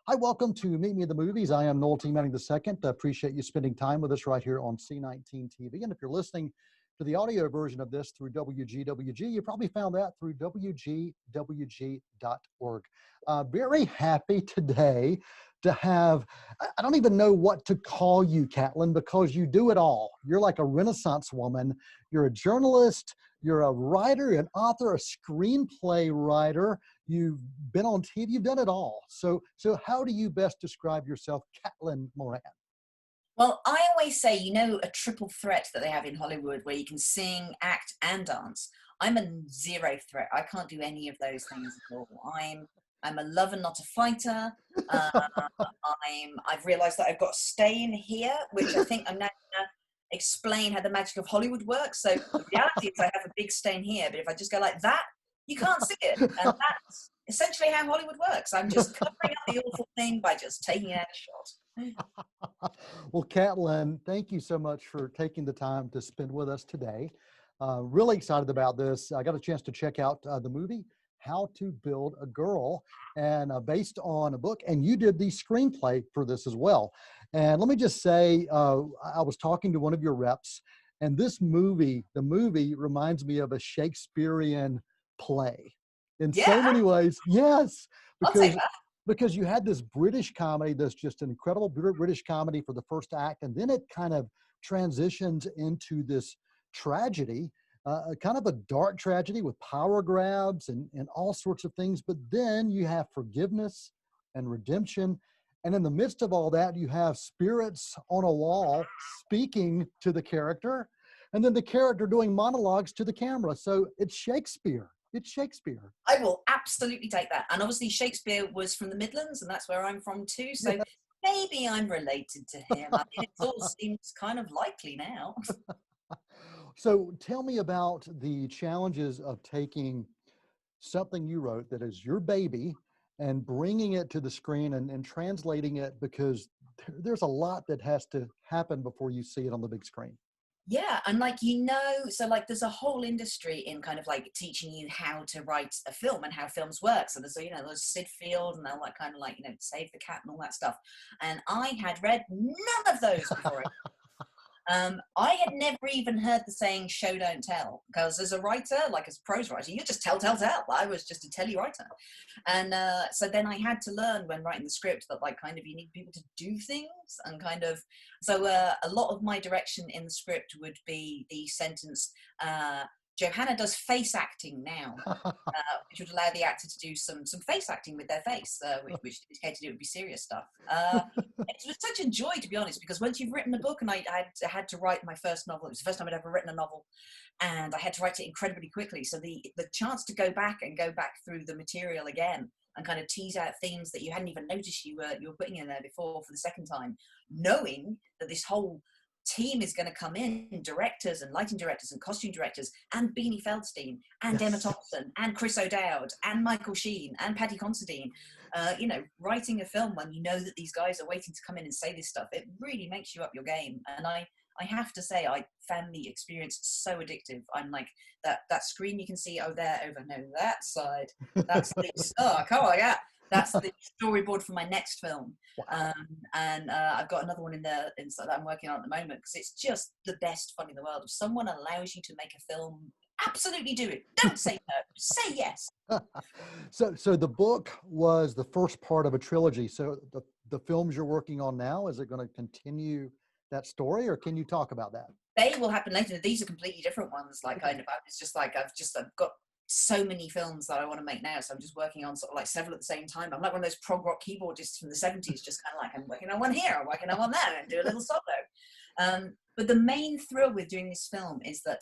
Hi, welcome to Meet Me at the Movies. I am Noel T. Manning II. I appreciate you spending time with us right here on C19 TV. And if you're listening to the audio version of this through WGWG, you probably found that through WGWG.org. Very happy today to have, I don't even know what to call you, Catlin, because you do it all. You're like a Renaissance woman. You're a journalist, you're a writer, an author, a screenplay writer. You've been on TV, you've done it all. So how do you best describe yourself, Catlin Moran? Well, I always say, a triple threat that they have in Hollywood where you can sing, act, and dance. I'm a zero threat. I can't do any of those things at all. I'm a lover, not a fighter. Uh, I've realized that I've got a stain here, which I think I'm now going to explain how the magic of Hollywood works. So the reality is I have a big stain here, but if I just go like that, you can't see it. And that's essentially how Hollywood works. I'm just covering up the awful thing by just taking out a shot. Well, Catlin, thank you so much for taking the time to spend with us today. Really excited about this. I got a chance to check out the movie, How to Build a Girl, and based on a book, and you did the screenplay for this as well. And let me just say, I was talking to one of your reps, and the movie reminds me of a Shakespearean play in so Yeah, many ways. Yes, I'll take because that. because you had this British comedy that's just an incredible British comedy for the first act, and then it kind of transitions into this tragedy, kind of a dark tragedy with power grabs and all sorts of things. But then you have forgiveness and redemption. And in the midst of all that, you have spirits on a wall speaking to the character, and then the character doing monologues to the camera. So it's Shakespeare. It's Shakespeare. I will absolutely take that. And obviously Shakespeare was from the Midlands, and that's where I'm from too. So maybe I'm related to him. I mean, it all seems kind of likely now. So tell me about the challenges of taking something you wrote that is your baby and bringing it to the screen and translating it, because there's a lot that has to happen before you see it on the big screen. Yeah, and so like there's a whole industry in kind of like teaching you how to write a film and how films work. So there's Sid Field and all that kind of like, Save the Cat and all that stuff. And I had read none of those before. I had never even heard the saying "show don't tell," because as a writer, like as a prose writer, you just tell. I was just a telly writer, and so then I had to learn when writing the script that like kind of you need people to do things and kind of so a lot of my direction in the script would be the sentence. Johanna does face acting now, which would allow the actor to do some face acting with their face, which indicated it would be serious stuff. It was such a joy, to be honest, because once you've written a book, and I had to write my first novel. It was the first time I'd ever written a novel, and I had to write it incredibly quickly. So the chance to go back through the material again and kind of tease out themes that you hadn't even noticed you were putting in there before for the second time, knowing that this whole team is going to come in, directors and lighting directors and costume directors and Beanie Feldstein and Emma Yes. Thompson and Chris O'Dowd and Michael Sheen and Paddy Considine. Writing a film when you know that these guys are waiting to come in and say this stuff, it really makes you up your game. And I have to say, I found the experience so addictive. I'm like, that screen you can see over that side. That's the yeah. That's the storyboard for my next film. Wow. And I've got another one inside that I'm working on at the moment, because it's just the best fun in the world. If someone allows you to make a film, absolutely do it. Don't say no, say yes. So the book was the first part of a trilogy. So the films you're working on now, is it going to continue that story, or can you talk about that? They will happen later. These are completely different ones. Like Okay. it's just like I've got so many films that I want to make now, so I'm just working on sort of like several at the same time. I'm like one of those prog rock keyboardists from the 70s, just kind of like I'm working on one here, I'm working on one there, and do a little solo. But the main thrill with doing this film is that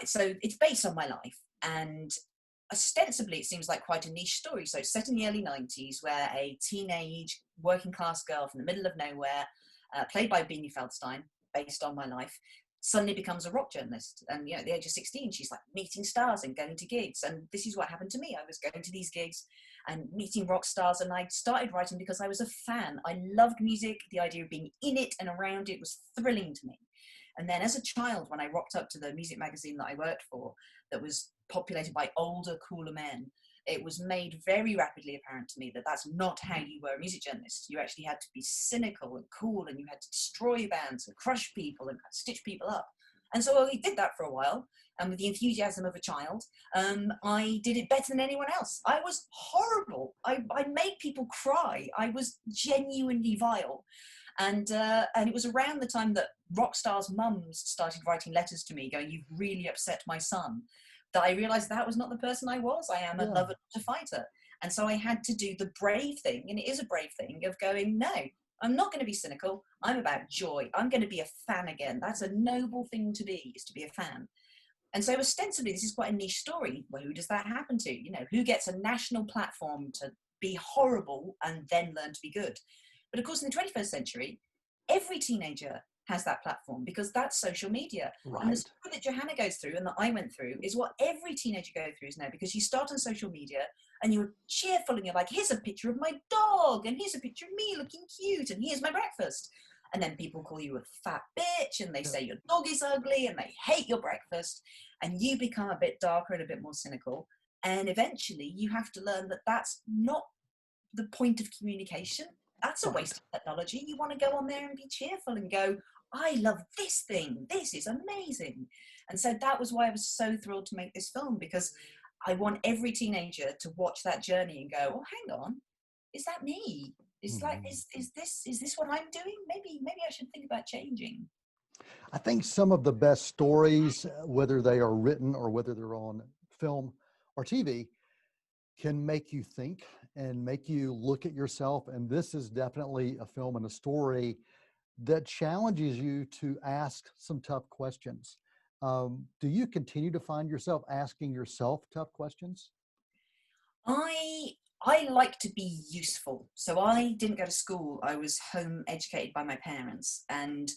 so it's based on my life, and ostensibly it seems like quite a niche story. So it's set in the early 90s, where a teenage working class girl from the middle of nowhere, played by Beanie Feldstein, based on my life, suddenly becomes a rock journalist. And at the age of 16, she's like meeting stars and going to gigs. And this is what happened to me. I was going to these gigs and meeting rock stars, and I started writing because I was a fan. I loved music. The idea of being in it and around it was thrilling to me. And then as a child, when I rocked up to the music magazine that I worked for, that was populated by older, cooler men, it was made very rapidly apparent to me that that's not how you were a music journalist. You actually had to be cynical and cool, and you had to destroy bands and crush people and stitch people up. And so I did that for a while, and with the enthusiasm of a child, I did it better than anyone else. I was horrible. I made people cry. I was genuinely vile. And it was around the time that rock stars' mums started writing letters to me going, "You've really upset my son," that I realized that was not the person I was. I am a lover, not a fighter. And so I had to do the brave thing, and it is a brave thing, of going, no, I'm not going to be cynical. I'm about joy. I'm going to be a fan again. That's a noble thing to be, is to be a fan. And so ostensibly, this is quite a niche story. Well, who does that happen to? You know, who gets a national platform to be horrible and then learn to be good? But of course, in the 21st century, every teenager has that platform, because that's social media. Right. And the story that Johanna goes through and that I went through is what every teenager goes through now, because you start on social media and you're cheerful and you're like, here's a picture of my dog, and here's a picture of me looking cute, and here's my breakfast. And then people call you a fat bitch, and they say your dog is ugly, and they hate your breakfast, and you become a bit darker and a bit more cynical. And eventually you have to learn that that's not the point of communication. That's a waste of technology. You want to go on there and be cheerful and go, I love this thing. This is amazing. And so that was why I was so thrilled to make this film, because I want every teenager to watch that journey and go, oh, hang on, is that me? It's like, is this what I'm doing? Maybe I should think about changing. I think some of the best stories, whether they are written or whether they're on film or TV, can make you think and make you look at yourself. And this is definitely a film and a story that challenges you to ask some tough questions. Do you continue to find yourself asking yourself tough questions? I like to be useful. So I didn't go to school. I was home educated by my parents, and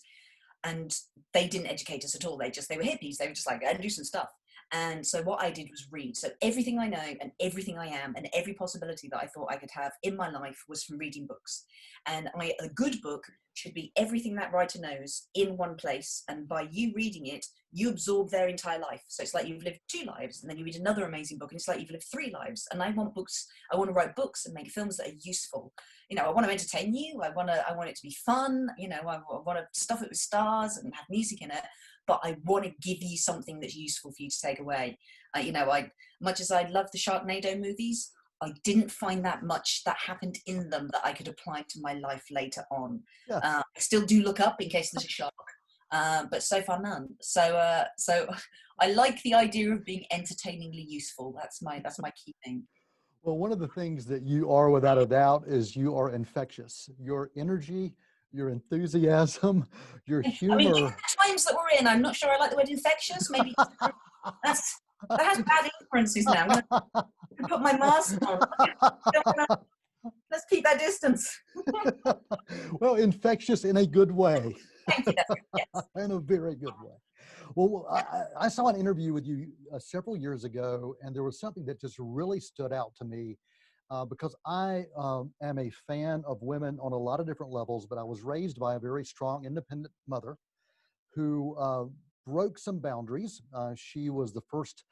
they didn't educate us at all. They were hippies. They were just like, go and do some stuff. And so what I did was read. So everything I know and everything I am and every possibility that I thought I could have in my life was from reading books. And a good book should be everything that writer knows in one place. And by you reading it, you absorb their entire life. So it's like you've lived 2 lives, and then you read another amazing book, and it's like you've lived 3 lives. And I want to write books and make films that are useful. You know, I want to entertain you. I want it to be fun. You know, I want to stuff it with stars and have music in it. But I want to give you something that's useful for you to take away. You know, much as I love the Sharknado movies, I didn't find that much that happened in them that I could apply to my life later on. Yes. I still do look up in case there's a shark, but so far none. So I like the idea of being entertainingly useful. That's my key thing. Well, one of the things that you are without a doubt is you are infectious. Your energy, your enthusiasm, your humor. I mean, given the times that we're in, I'm not sure I like the word infectious. Maybe that has bad inferences now. I'm going to put my mask on. Let's keep that distance. Well, infectious in a good way. Thank you. Yes. In a very good way. Well, I saw an interview with you several years ago, and there was something that just really stood out to me because I am a fan of women on a lot of different levels, but I was raised by a very strong, independent mother who broke some boundaries. She was the first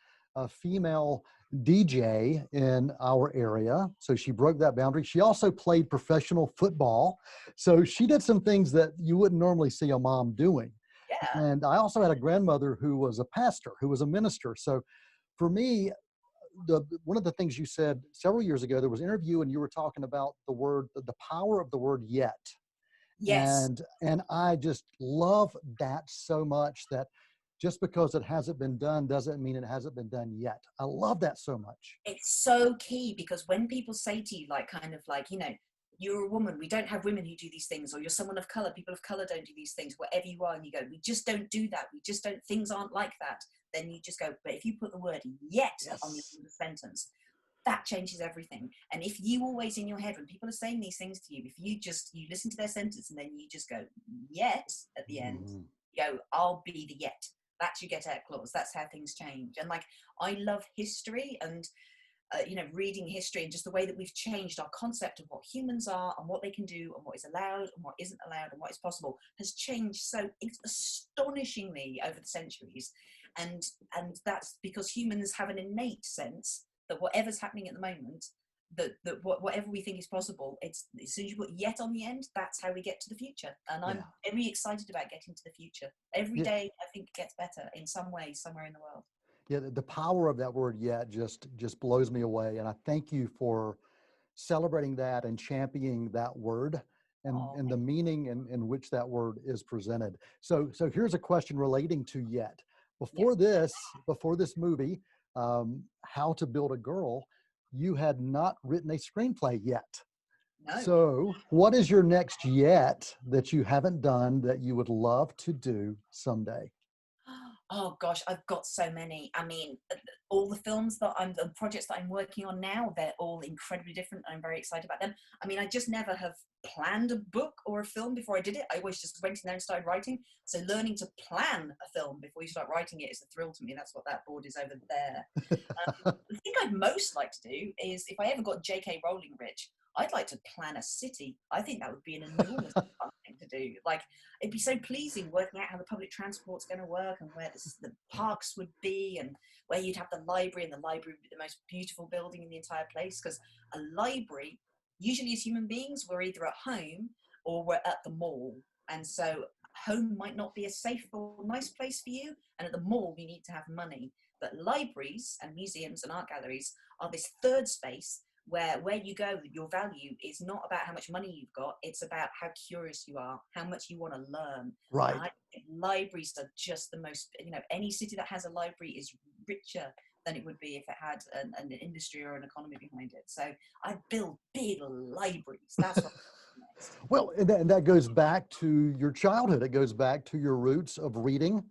female DJ in our area. So she broke that boundary. She also played professional football. So she did some things that you wouldn't normally see a mom doing. Yeah. And I also had a grandmother who was a pastor, who was a minister. So for me, one of the things you said several years ago, there was an interview and you were talking about the power of the word yet. Yes. And I just love that so much, that just because it hasn't been done doesn't mean it hasn't been done yet. I love that so much. It's so key, because when people say to you, you know, you're a woman, we don't have women who do these things, or you're someone of color, people of color don't do these things, whatever you are, and you go, we just don't do that. We just don't, things aren't like that. Then you just go, but if you put the word yet on the end of the sentence, that changes everything. And if you always in your head, when people are saying these things to you, if you listen to their sentence and then you just go yet at the end, you go, I'll be the yet. That's your get out clause. That's how things change. And like, I love history and you know, reading history and just the way that we've changed our concept of what humans are and what they can do and what is allowed and what isn't allowed and what is possible has changed so astonishingly over the centuries. And that's because humans have an innate sense that whatever's happening at the moment, whatever we think is possible, it's as soon as you put yet on the end, that's how we get to the future. And I'm Yeah. very excited about getting to the future. Every Yeah. day I think it gets better in some way somewhere in the world. Yeah. The power of that word yet just blows me away. And I thank you for celebrating that and championing that word Oh, and the meaning in which that word is presented. So here's a question relating to yet. yeah. Before this movie, How to Build a Girl, you had not written a screenplay yet. No. So what is your next yet that you haven't done that you would love to do someday? Oh gosh, I've got so many. I mean, all the projects that I'm working on now, they're all incredibly different. I'm very excited about them. I mean, I just never have planned a book or a film before I did it. I always just went in there and started writing. So learning to plan a film before you start writing it is a thrill to me. That's what that board is over there. The thing I'd most like to do is if I ever got J.K. Rowling rich, I'd like to plan a city. I think that would be an enormous fun thing to do. Like, it'd be so pleasing working out how the public transport's going to work and where the parks would be and where you'd have the library, and the library would be the most beautiful building in the entire place. Because a library, usually as human beings, we're either at home or we're at the mall. And so home might not be a safe or nice place for you. And at the mall, you need to have money. But libraries and museums and art galleries are this third space where you go, your value is not about how much money you've got, it's about how curious you are, how much you want to learn. Right. And I think libraries are just the most, any city that has a library is richer than it would be if it had an industry or an economy behind it. So I build big libraries. That's what I'm doing next. Well, and that goes back to your childhood. It goes back to your roots of reading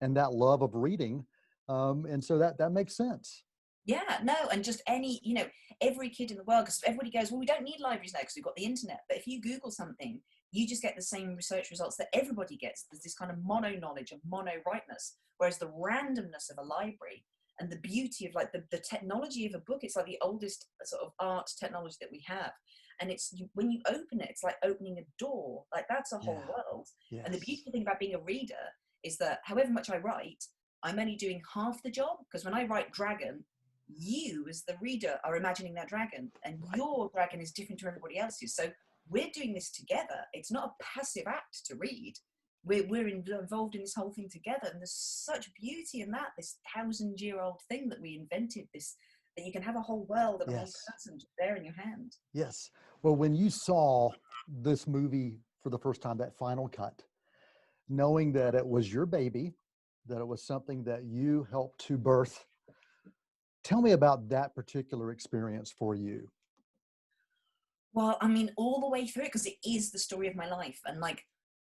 and that love of reading. And so that makes sense. Yeah, no, and just every kid in the world, because everybody goes, well, we don't need libraries now because we've got the internet. But if you Google something, you just get the same research results that everybody gets. There's this kind of mono knowledge and mono rightness, whereas the randomness of a library and the beauty of like the technology of a book, it's like the oldest sort of art technology that we have. And when you open it, it's like opening a door. Like that's a whole Yeah. world. And the Yes. beautiful thing about being a reader is that however much I write, I'm only doing half the job, because when I write dragon, you as the reader are imagining that dragon, and Right. your dragon is different to everybody else's. So we're doing this together. It's not a passive act to read. We're involved in this whole thing together, and there's such beauty in that, this 1,000-year-old thing that we invented, this that you can have a whole world and a whole Yes. person just there in your hand. Yes. Well, when you saw this movie for the first time, that final cut, knowing that it was your baby, that it was something that you helped to birth, tell me about that particular experience for you. Well, I mean, all the way through it, because it is the story of my life. And like,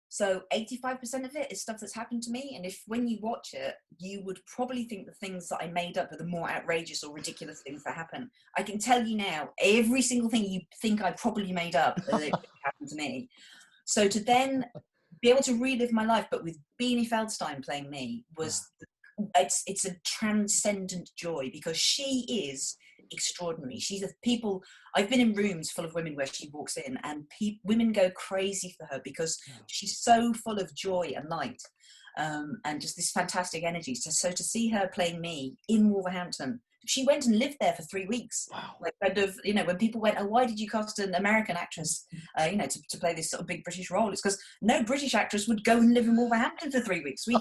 so 85% of it is stuff that's happened to me. And if when you watch it, you would probably think the things that I made up are the more outrageous or ridiculous things that happen. I can tell you now, every single thing you think I probably made up happened to me. So to then be able to relive my life, but with Beanie Feldstein playing me, Yeah. it's a transcendent joy, because she is extraordinary. I've been in rooms full of women where she walks in and women go crazy for her because Yeah. she's so full of joy and light, and just this fantastic energy. So to see her playing me in Wolverhampton, she went and lived there for 3 weeks. Wow. Like, kind of, when people went, oh, why did you cast an American actress, to play this sort of big British role? It's because no British actress would go and live in Wolverhampton for 3 weeks. We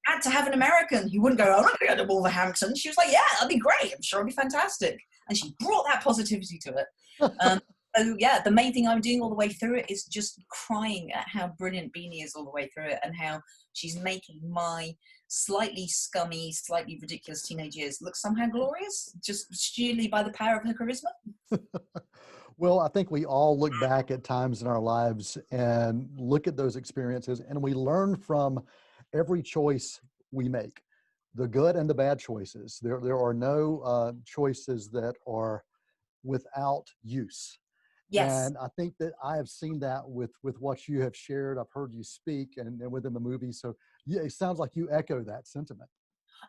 had to have an American who wouldn't go, oh, I'm not going to go to Wolverhampton. She was like, yeah, that'd be great. I'm sure it'll be fantastic. And she brought that positivity to it. So yeah, the main thing I'm doing all the way through it is just crying at how brilliant Beanie is all the way through it, and how she's making my slightly scummy, slightly ridiculous teenage years look somehow glorious, just sheerly by the power of her charisma. Well, I think we all look back at times in our lives and look at those experiences, and we learn from every choice we make, the good and the bad choices. There are no choices that are without use. Yes. And I think that I have seen that with what you have shared. I've heard you speak and within the movie. So yeah, it sounds like you echo that sentiment.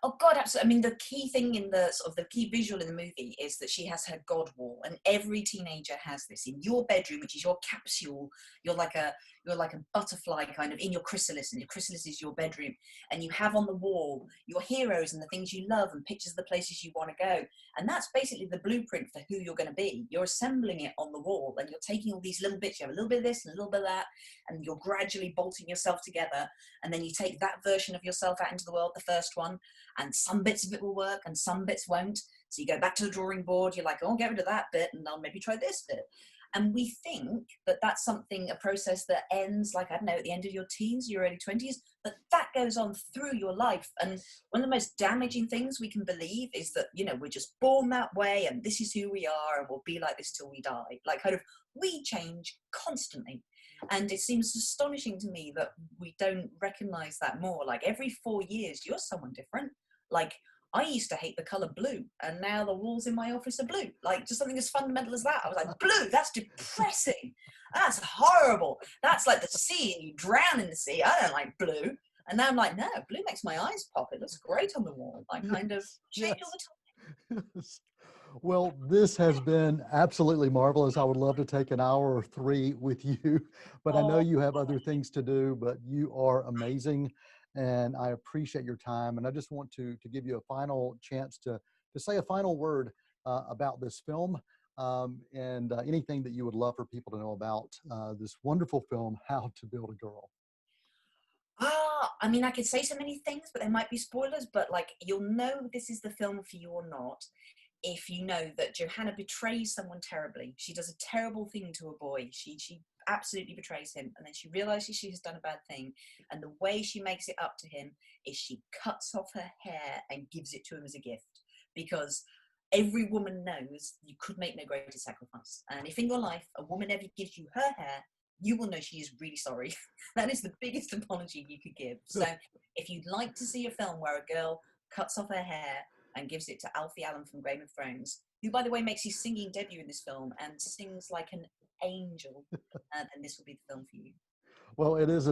Oh God, absolutely. I mean, the key thing in the sort of the key visual in the movie is that she has her God wall, and every teenager has this in your bedroom, which is your capsule. You're like a you're like a butterfly kind of in your chrysalis, and your chrysalis is your bedroom, and you have on the wall your heroes and the things you love and pictures of the places you want to go, and that's basically the blueprint for who you're going to be. You're assembling it on the wall, and you're taking all these little bits. You have a little bit of this and a little bit of that, and you're gradually bolting yourself together, and then you take that version of yourself out into the world, the first one, and some bits of it will work and some bits won't. So you go back to the drawing board, you're like, oh, get rid of that bit and I'll maybe try this bit. And we think that that's something, a process that ends like, I don't know, at the end of your teens, your early 20s, but that goes on through your life. And one of the most damaging things we can believe is that, you know, we're just born that way and this is who we are and we'll be like this till we die. Like kind of, we change constantly. And it seems astonishing to me that we don't recognize that more. Like every 4 years, you're someone different. Like I used to hate the color blue, and now the walls in my office are blue. Like just something as fundamental as that. I was like, blue, that's depressing. That's horrible. That's like the sea and you drown in the sea. I don't like blue. And now I'm like, no, blue makes my eyes pop. It looks great on the wall. I kind of change all the time. Yes. Well, this has been absolutely marvelous. I would love to take an hour or three with you, but I know Oh, you have other things to do, but you are amazing and I appreciate your time. And I just want to give you a final chance to say a final word about this film and anything that you would love for people to know about this wonderful film, How to Build a Girl. I mean, I could say so many things, but there might be spoilers. But like, you'll know this is the film for you or not if you know that Johanna betrays someone terribly. She does a terrible thing to a boy. She absolutely betrays him, and then she realizes she has done a bad thing. And the way she makes it up to him is she cuts off her hair and gives it to him as a gift, because every woman knows you could make no greater sacrifice. And if in your life a woman ever gives you her hair, you will know she is really sorry. That is the biggest apology you could give. So if you'd like to see a film where a girl cuts off her hair and gives it to Alfie Allen from Game of Thrones, who, by the way, makes his singing debut in this film and sings like an angel, and this will be the film for you. Well, it is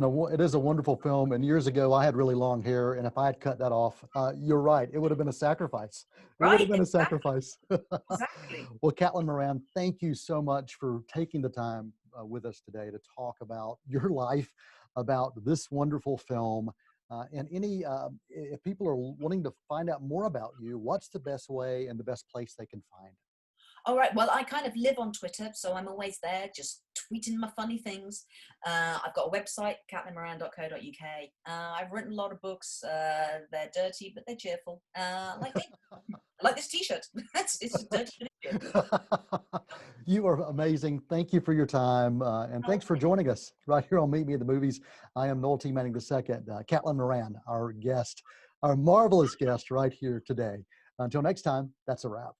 a wonderful film. And years ago, I had really long hair, and if I had cut that off, you're right, it would have been a sacrifice. It would have Right, been a exactly, sacrifice. exactly. Well, Catlin Moran, thank you so much for taking the time with us today to talk about your life, about this wonderful film, and any if people are wanting to find out more about you, what's the best way and the best place they can find? All right, well, I kind of live on Twitter, so I'm always there, just tweeting my funny things. I've got a website, cathlinmoran.co.uk. I've written a lot of books. They're dirty, but they're cheerful. Like me. I like this T-shirt. It's a dirty T-shirt. You are amazing. Thank you for your time, and thanks for joining us right here on Meet Me at the Movies. I am Noel T. Manning II, Catlin Moran, our guest, our marvelous guest right here today. Until next time, that's a wrap.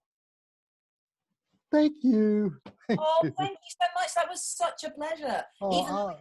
Thank you. Thank Oh, you. thank you so much. That was such a pleasure. Oh, Even though